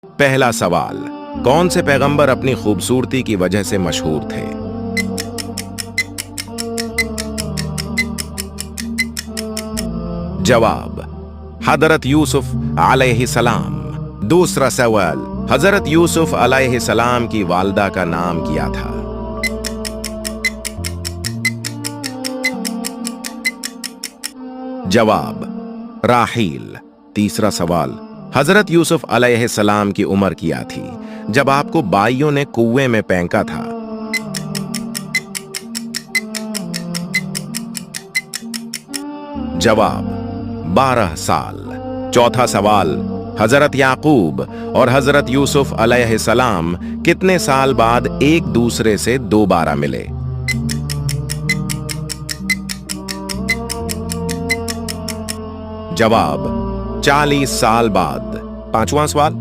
पहला सवाल, कौन से पैगंबर अपनी खूबसूरती की वजह से मशहूर थे? जवाब, हजरत यूसुफ अलैहिस्सलाम। दूसरा सवाल, हजरत यूसुफ अलैहिस्सलाम की वालदा का नाम क्या था? जवाब, राहील। तीसरा सवाल, हजरत यूसुफ अलैहिस्सलाम की उम्र क्या थी जब आपको बाइयों ने कुएं में फेंका था? जवाब, 12 साल। चौथा सवाल, हजरत याकूब और हजरत यूसुफ अलैहिस्सलाम कितने साल बाद एक दूसरे से दोबारा मिले? जवाब, 40 साल बाद। पांचवां सवाल,